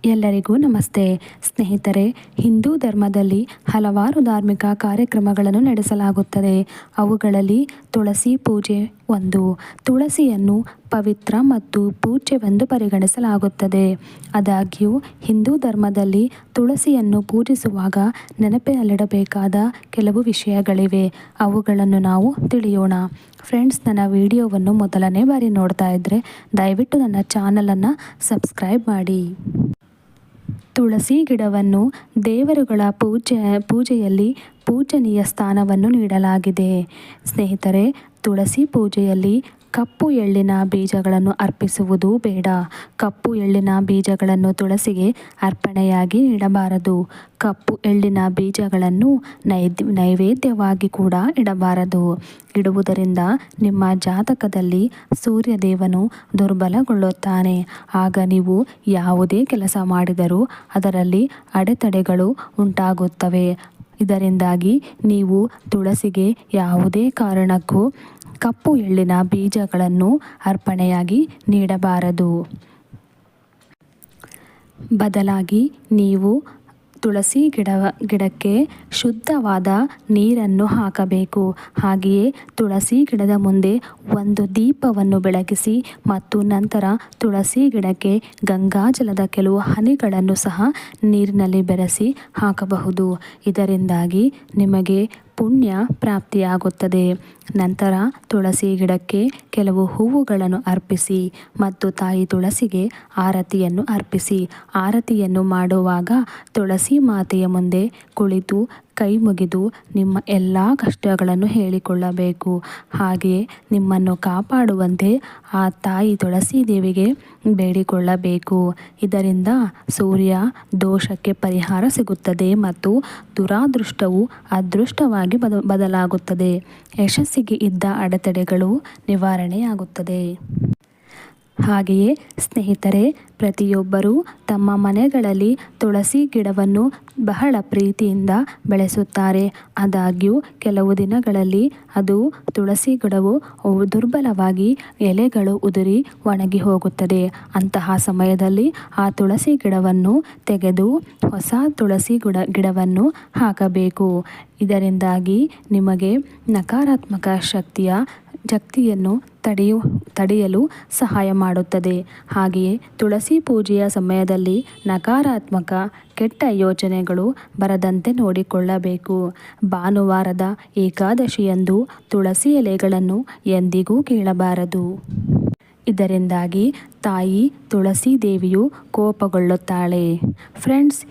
ಎಲ್ಲರಿಗೂ ನಮಸ್ತೆ ಸ್ನೇಹಿತರೆ. ಹಿಂದೂ ಧರ್ಮದಲ್ಲಿ ಹಲವಾರು ಧಾರ್ಮಿಕ ಕಾರ್ಯಕ್ರಮಗಳನ್ನು ನಡೆಸಲಾಗುತ್ತದೆ. ಅವುಗಳಲ್ಲಿ ತುಳಸಿ ಪೂಜೆ ಒಂದು. ತುಳಸಿಯನ್ನು ಪವಿತ್ರ ಮತ್ತು ಪೂಜ್ಯವೆಂದು ಪರಿಗಣಿಸಲಾಗುತ್ತದೆ. ಆದಾಗ್ಯೂ ಹಿಂದೂ ಧರ್ಮದಲ್ಲಿ ತುಳಸಿಯನ್ನು ಪೂಜಿಸುವಾಗ ನೆನಪಿನಲ್ಲಿಡಬೇಕಾದ ಕೆಲವು ವಿಷಯಗಳಿವೆ. ಅವುಗಳನ್ನು ನಾವು ತಿಳಿಯೋಣ. ಫ್ರೆಂಡ್ಸ್, ನನ್ನ ವಿಡಿಯೋವನ್ನು ಮೊದಲನೇ ಬಾರಿ ನೋಡ್ತಾ ಇದ್ದರೆ ದಯವಿಟ್ಟು ನನ್ನ ಚಾನಲನ್ನು ಸಬ್ಸ್ಕ್ರೈಬ್ ಮಾಡಿ. ತುಳಸಿ ಗಿಡವನ್ನು ದೇವರುಗಳ ಪೂಜೆಯಲ್ಲಿ ಪೂಜನೀಯ ಸ್ಥಾನವನ್ನು ನೀಡಲಾಗಿದೆ. ಸ್ನೇಹಿತರೆ, ತುಳಸಿ ಪೂಜೆಯಲ್ಲಿ ಕಪ್ಪು ಎಳ್ಳಿನ ಬೀಜಗಳನ್ನು ಅರ್ಪಿಸುವುದು ಬೇಡ. ಕಪ್ಪು ಎಳ್ಳಿನ ಬೀಜಗಳನ್ನು ತುಳಸಿಗೆ ಅರ್ಪಣೆಯಾಗಿ ನೀಡಬಾರದು. ಕಪ್ಪು ಎಳ್ಳಿನ ಬೀಜಗಳನ್ನು ನೈವೇದ್ಯವಾಗಿ ಕೂಡ ಇಡಬಾರದು. ಇಡುವುದರಿಂದ ನಿಮ್ಮ ಜಾತಕದಲ್ಲಿ ಸೂರ್ಯದೇವನು ದುರ್ಬಲಗೊಳ್ಳುತ್ತಾನೆ. ಆಗ ನೀವು ಯಾವುದೇ ಕೆಲಸ ಮಾಡಿದರೂ ಅದರಲ್ಲಿ ಅಡೆತಡೆಗಳು ಉಂಟಾಗುತ್ತವೆ. ಇದರಿಂದಾಗಿ ನೀವು ತುಳಸಿಗೆ ಯಾವುದೇ ಕಾರಣಕ್ಕೂ ಕಪ್ಪು ಎಳ್ಳಿನ ಬೀಜಗಳನ್ನು ಅರ್ಪಣೆಯಾಗಿ ನೀಡಬಾರದು. ಬದಲಾಗಿ ನೀವು ತುಳಸಿ ಗಿಡಕ್ಕೆ ಶುದ್ಧವಾದ ನೀರನ್ನು ಹಾಕಬೇಕು. ಹಾಗೆಯೇ ತುಳಸಿ ಗಿಡದ ಮುಂದೆ ಒಂದು ದೀಪವನ್ನು ಬೆಳಗಿಸಿ ಮತ್ತು ನಂತರ ತುಳಸಿ ಗಿಡಕ್ಕೆ ಗಂಗಾಜಲದ ಕೆಲವು ಹನಿಗಳನ್ನು ಸಹ ನೀರಿನಲ್ಲಿ ಬೆರೆಸಿ ಹಾಕಬಹುದು. ಇದರಿಂದಾಗಿ ನಿಮಗೆ ಪುಣ್ಯ ಪ್ರಾಪ್ತಿಯಾಗುತ್ತದೆ. ನಂತರ ತುಳಸಿ ಗಿಡಕ್ಕೆ ಕೆಲವು ಹೂವುಗಳನ್ನು ಅರ್ಪಿಸಿ ಮತ್ತು ತಾಯಿ ತುಳಸಿಗೆ ಆರತಿಯನ್ನು ಅರ್ಪಿಸಿ. ಆರತಿಯನ್ನು ಮಾಡುವಾಗ ತುಳಸಿ ಮಾತೆಯ ಮುಂದೆ ಕುಳಿತು ಕೈ ಮುಗಿದು ನಿಮ್ಮ ಎಲ್ಲ ಕಷ್ಟಗಳನ್ನು ಹೇಳಿಕೊಳ್ಳಬೇಕು. ಹಾಗೆಯೇ ನಿಮ್ಮನ್ನು ಕಾಪಾಡುವಂತೆ ಆ ತಾಯಿ ತುಳಸಿ ದೇವಿಗೆ ಬೇಡಿಕೊಳ್ಳಬೇಕು. ಇದರಿಂದ ಸೂರ್ಯ ದೋಷಕ್ಕೆ ಪರಿಹಾರ ಸಿಗುತ್ತದೆ ಮತ್ತು ದುರಾದೃಷ್ಟವು ಅದೃಷ್ಟವಾಗಿ ಬದಲಾಗುತ್ತದೆ. ಯಶಸ್ಸಿಗೆ ಇದ್ದ ಅಡೆತಡೆಗಳು ನಿವಾರಣೆಯಾಗುತ್ತದೆ. ಹಾಗೆಯೇ ಸ್ನೇಹಿತರೆ, ಪ್ರತಿಯೊಬ್ಬರೂ ತಮ್ಮ ಮನೆಗಳಲ್ಲಿ ತುಳಸಿ ಗಿಡವನ್ನು ಬಹಳ ಪ್ರೀತಿಯಿಂದ ಬೆಳೆಸುತ್ತಾರೆ. ಆದಾಗ್ಯೂ ಕೆಲವು ದಿನಗಳಲ್ಲಿ ಅದು ತುಳಸಿ ಗಿಡವು ದುರ್ಬಲವಾಗಿ ಎಲೆಗಳು ಉದುರಿ ಒಣಗಿ ಹೋಗುತ್ತದೆ. ಅಂತಹ ಸಮಯದಲ್ಲಿ ಆ ತುಳಸಿ ಗಿಡವನ್ನು ತೆಗೆದು ಹೊಸ ತುಳಸಿ ಗಿಡವನ್ನು ಹಾಕಬೇಕು. ಇದರಿಂದಾಗಿ ನಿಮಗೆ ನಕಾರಾತ್ಮಕ ಶಕ್ತಿಯನ್ನು ತಡೆಯಲು ಸಹಾಯ ಮಾಡುತ್ತದೆ. ಹಾಗೆಯೇ ತುಳಸಿ ಪೂಜೆಯ ಸಮಯದಲ್ಲಿ ನಕಾರಾತ್ಮಕ ಕೆಟ್ಟ ಯೋಚನೆಗಳು ಬರದಂತೆ ನೋಡಿಕೊಳ್ಳಬೇಕು. ಭಾನುವಾರದ ಏಕಾದಶಿಯಂದು ತುಳಸಿ ಎಲೆಗಳನ್ನು ಎಂದಿಗೂ ಕೀಳಬಾರದು. ಇದರಿಂದಾಗಿ ತಾಯಿ ತುಳಸಿ ದೇವಿಯು ಕೋಪಗೊಳ್ಳುತ್ತಾಳೆ. ಫ್ರೆಂಡ್ಸ್,